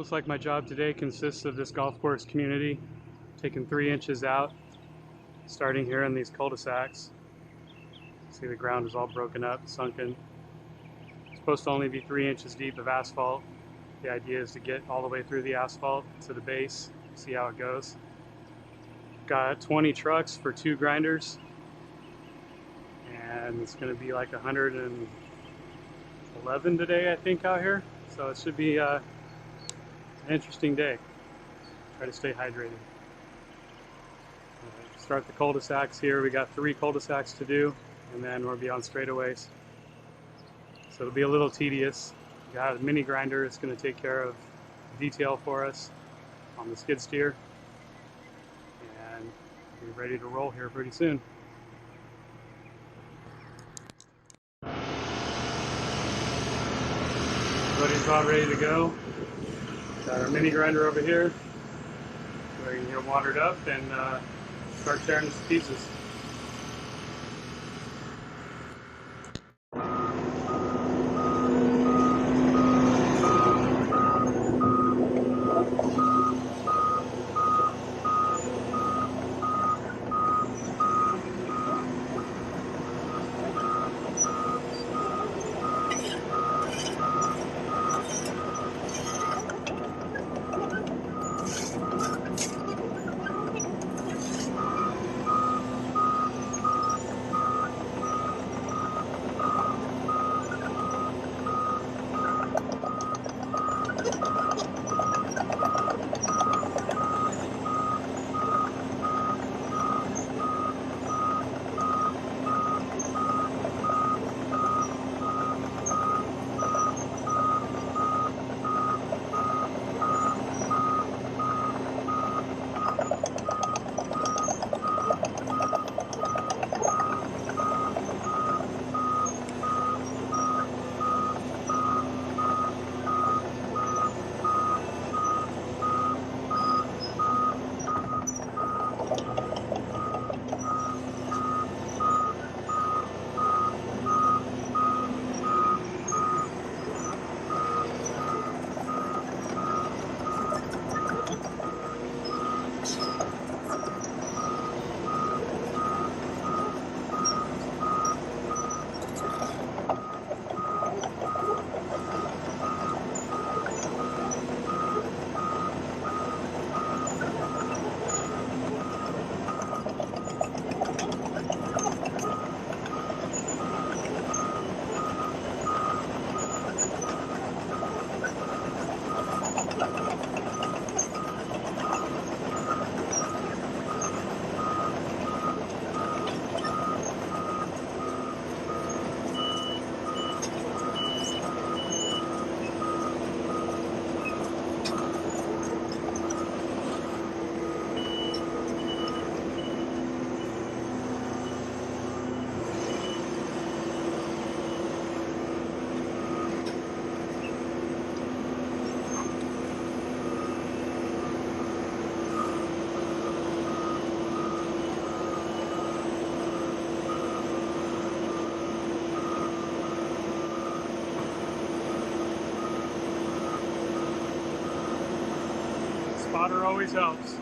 looks like my job today consists of this golf course community, taking 3 inches out, starting here in these cul-de-sacs. See, the ground is all broken up, sunken. It's supposed to only be 3 inches deep of asphalt. The idea is to get all the way through the asphalt to the base, see how it goes. Got 20 trucks for 2 grinders, and it's going to be like 111 today, I think, out here. So it should be an interesting day. Try to stay hydrated. Start the cul-de-sacs here. We got 3 cul-de-sacs to do, and then we'll be on straightaways. So it'll be a little tedious. We got a mini grinder. It's going to take care of detail for us on the skid steer, and we'll be ready to roll here pretty soon. Everybody's about ready to go. Got our mini grinder over here. So we can get watered up and start tearing this to pieces. Spotter always helps.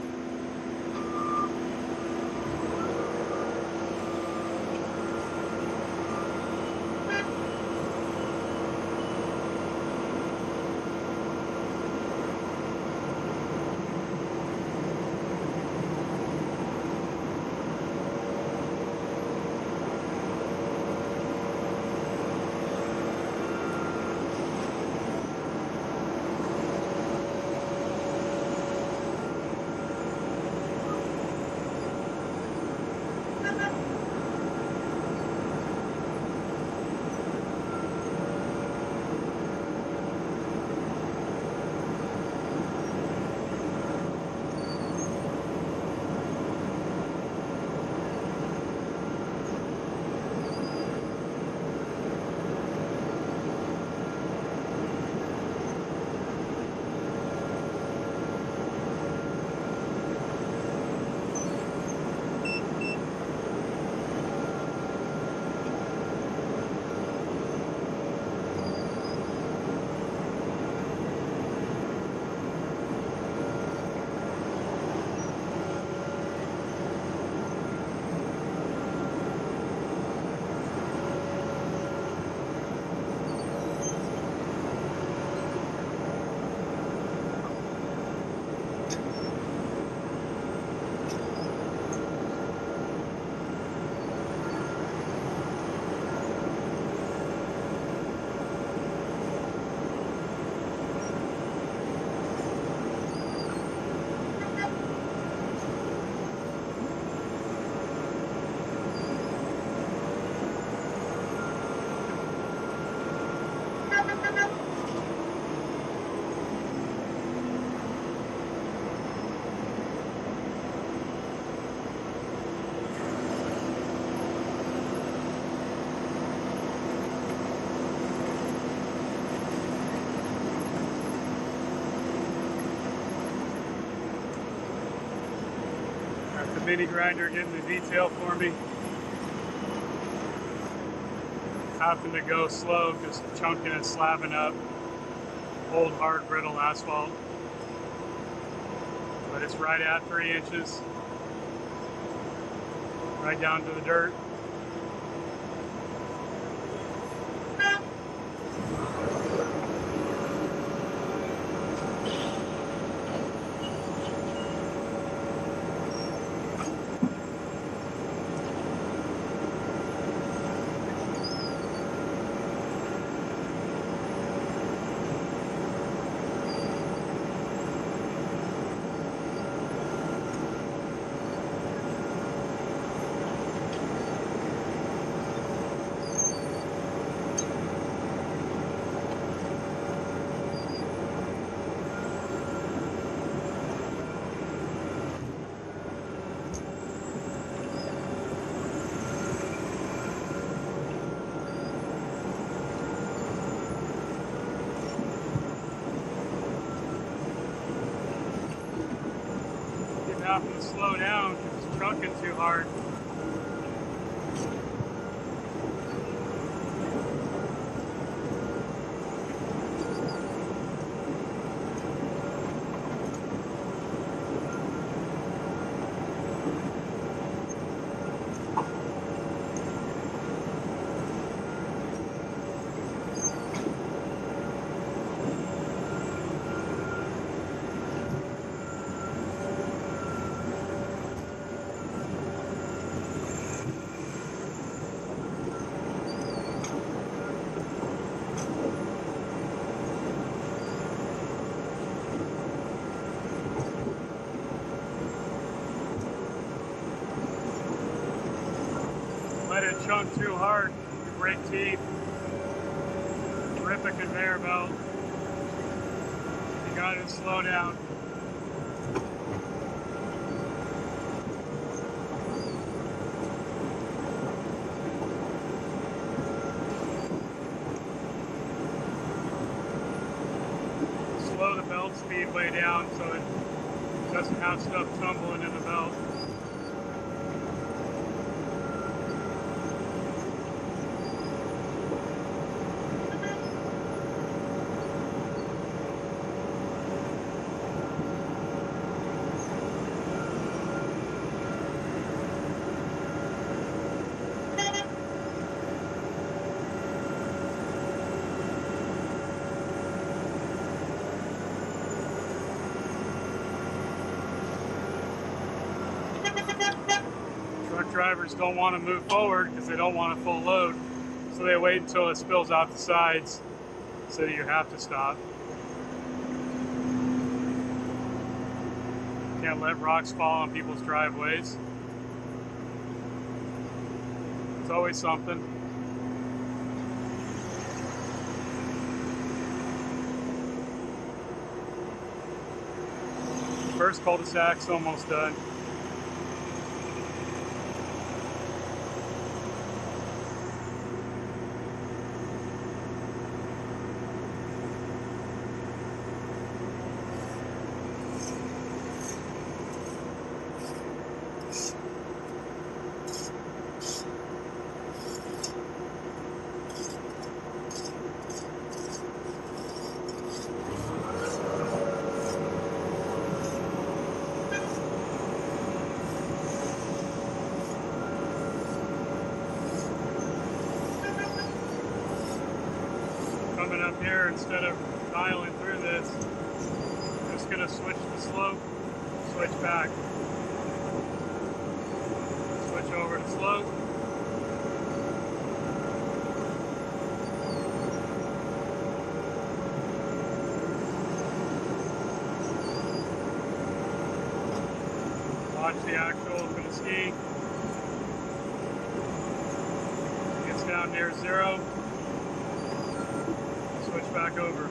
The mini grinder getting the detail for me. Having to go slow because chunking and slabbing up old hard brittle asphalt. But it's right at 3 inches. Right down to the dirt. Having to slow down because it's trucking too hard. Let it chunk too hard, you break teeth, rip a conveyor belt. You gotta slow down. Slow the belt speed way down so it doesn't have stuff tumbling in the belt. Truck drivers don't want to move forward because they don't want a full load, so they wait until it spills out the sides so that you have to stop. Can't let rocks fall on people's driveways. It's always something. First cul-de-sac's almost done. Coming up here, instead of dialing through this, I'm just going to switch the slope, switch back, switch over to slope. Watch the actual for the ski. Gets down near zero. Switch back over.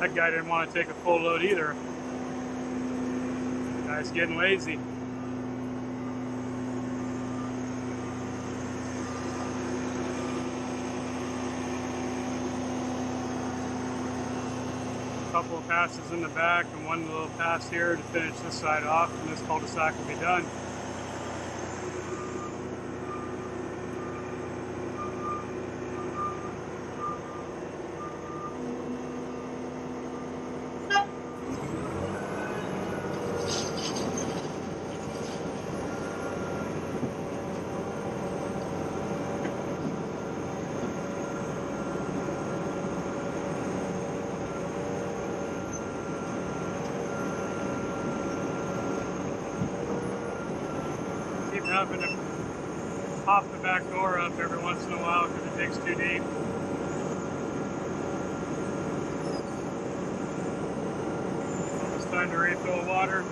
That guy didn't want to take a full load either. Guy's getting lazy. Couple of passes in the back and one little pass here to finish this side off, and this cul-de-sac will be done. Having to pop the back door up every once in a while because it digs too deep. Almost time to refill water.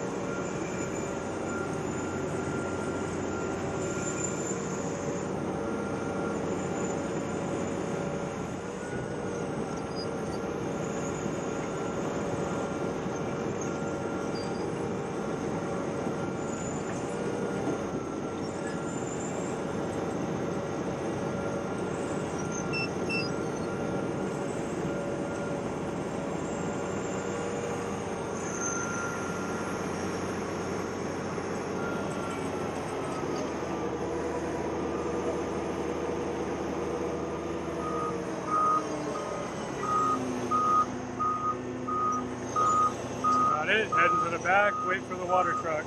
Heading to the back, wait for the water truck.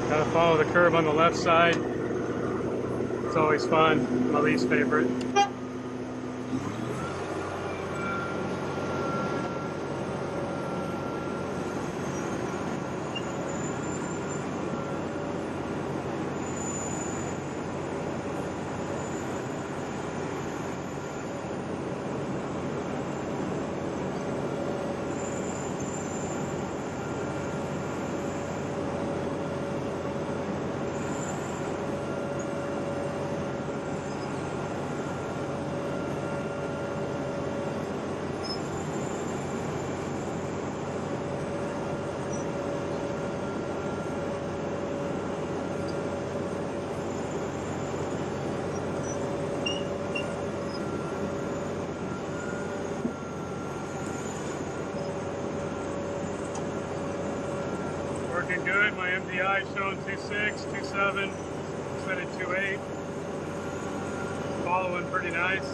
Gotta follow the curb on the left side. It's always fun, my least favorite. Working good. My MDI showing 2.6, 2.7, set at 2.8. Following pretty nice.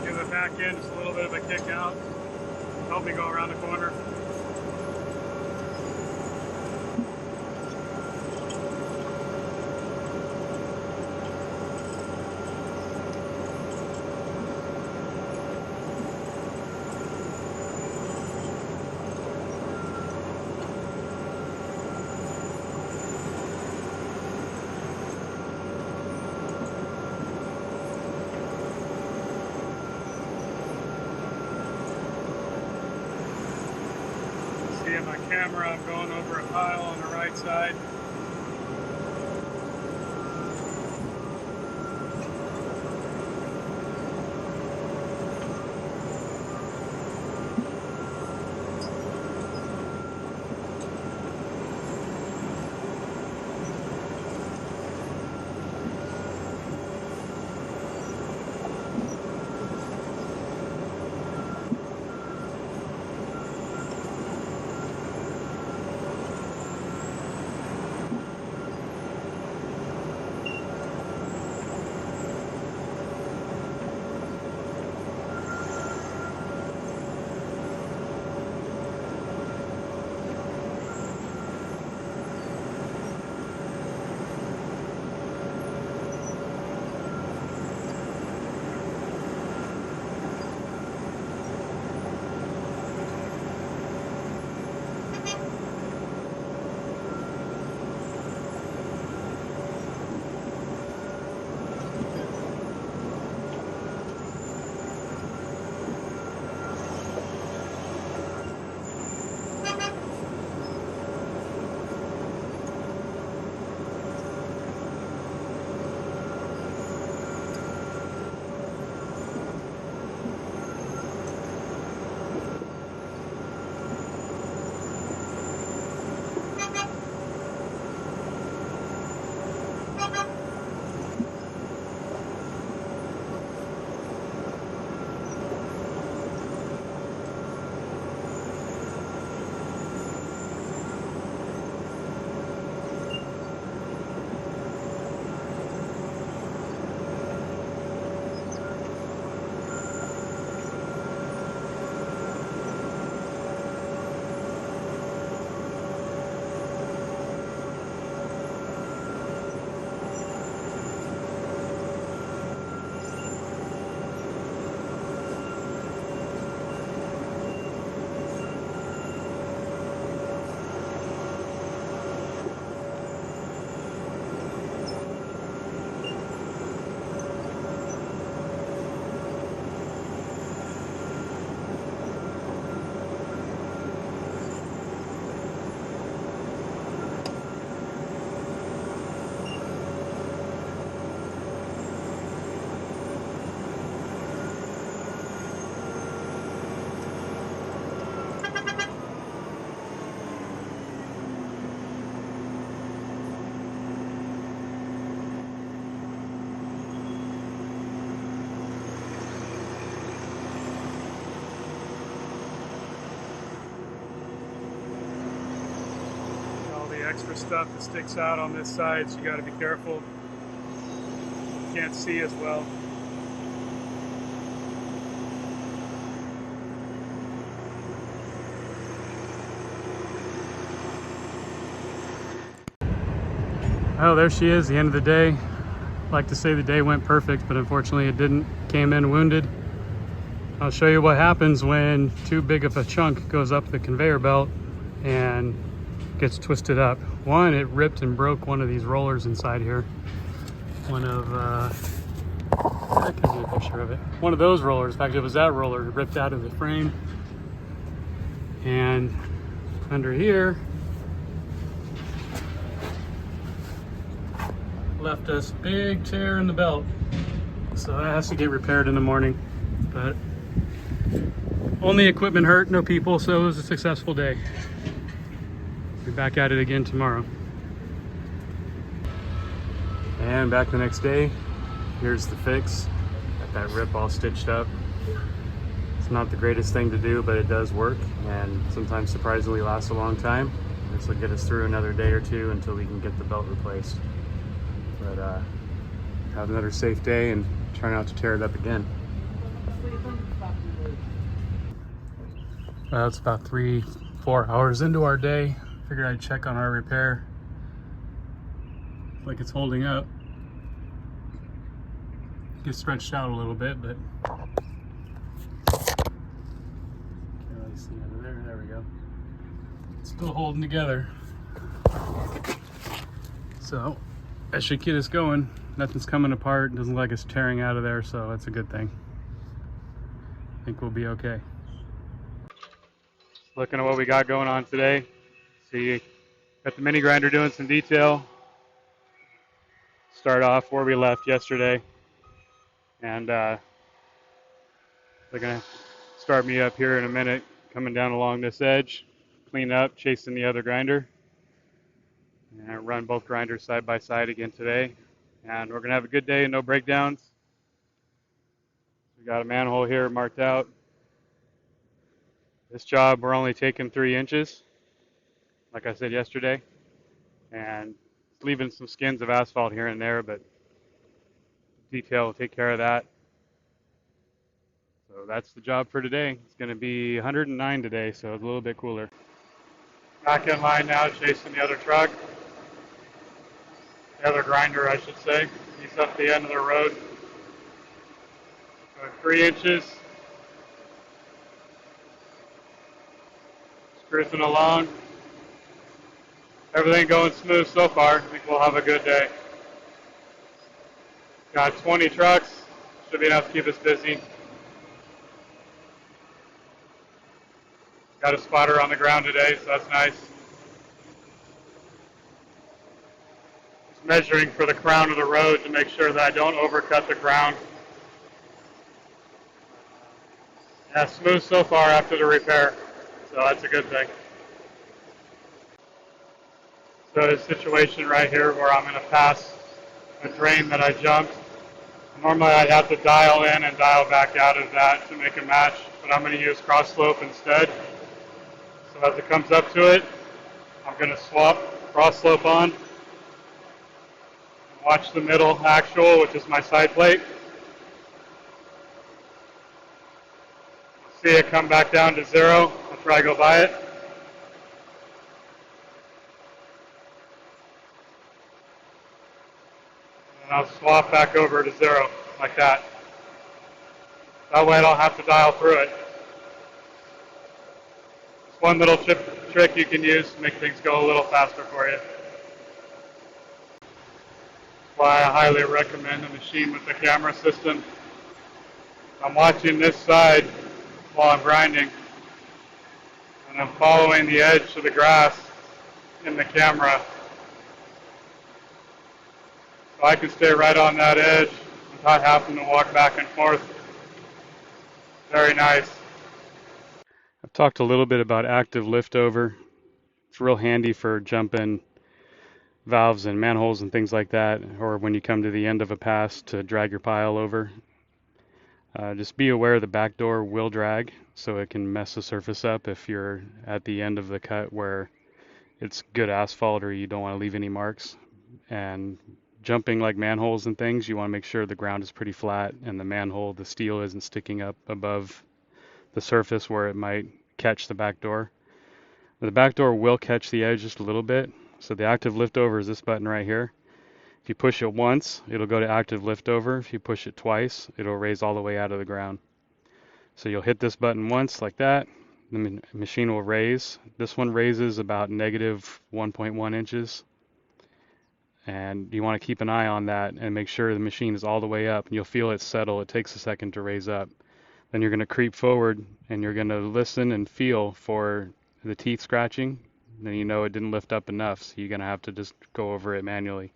Give the back end just a little bit of a kick out. Help me go around the corner. In my camera, I'm going over a pile on the right side. extra stuff that sticks out on this side, so you got to be careful. You can't see as well. Oh, there she is, the end of the day. I'd like to say the day went perfect, but unfortunately it didn't. Came in wounded. I'll show you what happens when too big of a chunk goes up the conveyor belt and gets twisted up. One, it ripped and broke one of these rollers inside here. One of, I can get a picture of it. One of those rollers, in fact it was that roller, ripped out of the frame. And under here, left us big tear in the belt. So that has to get repaired in the morning. But only equipment hurt, no people, so it was a successful day. Be back at it again tomorrow. And back the next day, here's the fix. Got that rip all stitched up. It's not the greatest thing to do, but it does work, and sometimes surprisingly lasts a long time. This will get us through another day or two until we can get the belt replaced. But have another safe day and try not to tear it up again. It's about 3-4 hours into our day. Figured I'd check on our repair. Like it's holding up. Gets stretched out a little bit, but can't really see under there. There we go. It's still holding together. So that should get us going. Nothing's coming apart. Doesn't look like it's tearing out of there, so that's a good thing. I think we'll be okay. Looking at what we got going on today. See, got the mini grinder doing some detail. Start off where we left yesterday. And they're gonna start me up here in a minute, coming down along this edge, clean up, chasing the other grinder. And run both grinders side by side again today. And we're gonna have a good day and no breakdowns. We got a manhole here marked out. This job, we're only taking 3 inches, like I said yesterday, and leaving some skins of asphalt here and there, but detail will take care of that. So that's the job for today. It's going to be 109 today, so it's a little bit cooler. Back in line now, chasing the other truck. The other grinder, I should say. He's up the end of the road. So 3 inches. Cruising along. Everything going smooth so far. I think we'll have a good day. Got 20 trucks. Should be enough to keep us busy. Got a spotter on the ground today, so that's nice. Just measuring for the crown of the road to make sure that I don't overcut the ground. Yeah, smooth so far after the repair. So that's a good thing. So this situation right here where I'm going to pass a drain that I jumped. Normally I'd have to dial in and dial back out of that to make a match, but I'm going to use cross slope instead. So as it comes up to it, I'm going to swap cross slope on. Watch the middle actual, which is my side plate. See it come back down to 0 after I go by it. And I'll swap back over to 0 like that. That way I don't have to dial through it. It's one little trick you can use to make things go a little faster for you. That's why I highly recommend a machine with the camera system. I'm watching this side while I'm grinding, and I'm following the edge of the grass in the camera. So I can stay right on that edge without having to walk back and forth. Very nice. I've talked a little bit about active liftover. It's real handy for jumping valves and manholes and things like that, or when you come to the end of a pass to drag your pile over. Just be aware the back door will drag, so it can mess the surface up if you're at the end of the cut where it's good asphalt or you don't want to leave any marks. And jumping like manholes and things, you want to make sure the ground is pretty flat and the manhole, the steel isn't sticking up above the surface where it might catch the back door. The back door will catch the edge just a little bit. So the active liftover is this button right here. If you push it once, it'll go to active liftover. If you push it twice, it'll raise all the way out of the ground. So you'll hit this button once like that. The machine will raise. This one raises about negative 1.1 inches. And you want to keep an eye on that and make sure the machine is all the way up. And you'll feel it settle. It takes a second to raise up. Then you're going to creep forward and you're going to listen and feel for the teeth scratching. Then you know it didn't lift up enough, so you're going to have to just go over it manually.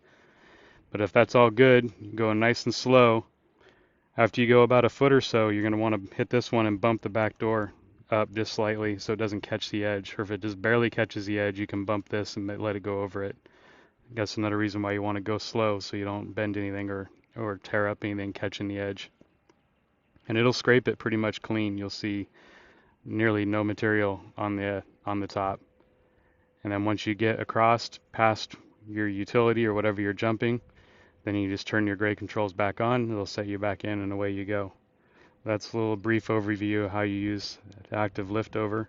But if that's all good, going nice and slow, after you go about a foot or so, you're going to want to hit this one and bump the back door up just slightly so it doesn't catch the edge. Or if it just barely catches the edge, you can bump this and let it go over it. That's another reason why you want to go slow so you don't bend anything or tear up anything catching the edge. And it'll scrape it pretty much clean. You'll see nearly no material on the top. And then once you get across past your utility or whatever you're jumping, then you just turn your grade controls back on, it'll set you back in and away you go. That's a little brief overview of how you use active liftover.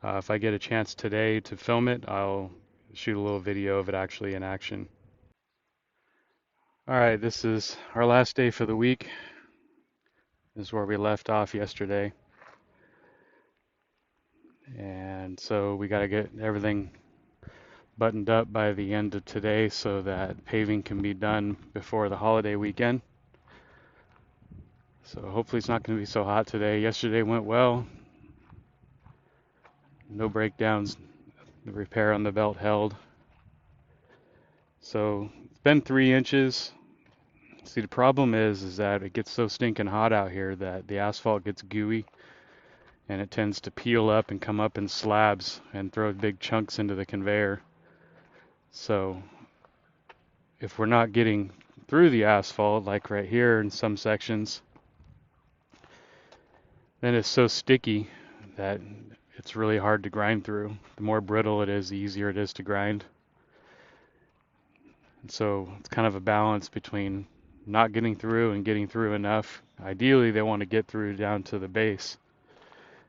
If I get a chance today to film it, I'll shoot a little video of it actually in action. Alright, this is our last day for the week. This is where we left off yesterday. And so we got to get everything buttoned up by the end of today so that paving can be done before the holiday weekend. So hopefully it's not going to be so hot today. Yesterday went well. No breakdowns. The repair on the belt held. So it's been 3 inches. See, the problem is that it gets so stinking hot out here that the asphalt gets gooey and it tends to peel up and come up in slabs and throw big chunks into the conveyor. So if we're not getting through the asphalt, like right here in some sections, then it's so sticky that it's really hard to grind through. The more brittle it is, the easier it is to grind. And so it's kind of a balance between not getting through and getting through enough. Ideally, they want to get through down to the base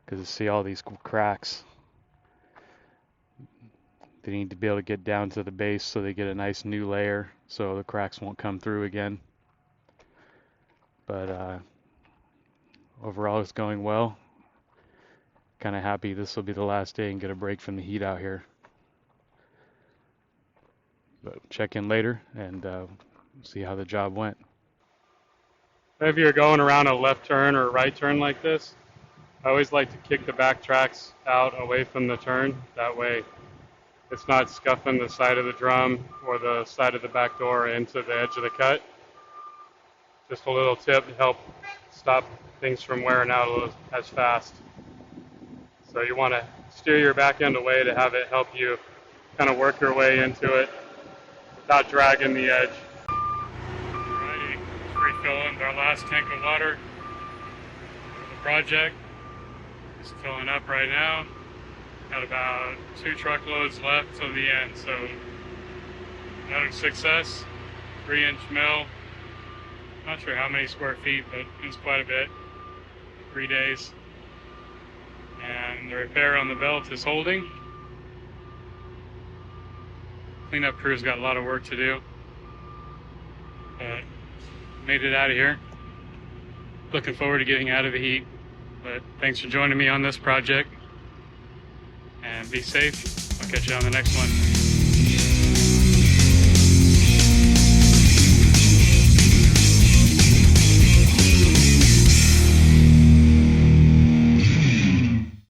because you see all these cracks. They need to be able to get down to the base so they get a nice new layer so the cracks won't come through again. But overall it's going well. Kind of happy this will be the last day and get a break from the heat out here. But check in later and see how the job went. If you're going around a left turn or a right turn like this, I always like to kick the back tracks out away from the turn. That way it's not scuffing the side of the drum or the side of the back door into the edge of the cut. Just a little tip to help stop things from wearing out as fast. So you want to steer your back end away to have it help you kind of work your way into it without dragging the edge. Alrighty, refilling our last tank of water for the project. It's filling up right now. Got about 2 truckloads left till the end, so another success. 3-inch mill. Not sure how many square feet, but it's quite a bit. 3 days. And the repair on the belt is holding. Cleanup crew's got a lot of work to do. But made it out of here. Looking forward to getting out of the heat. But thanks for joining me on this project. And be safe. I'll catch you on the next one.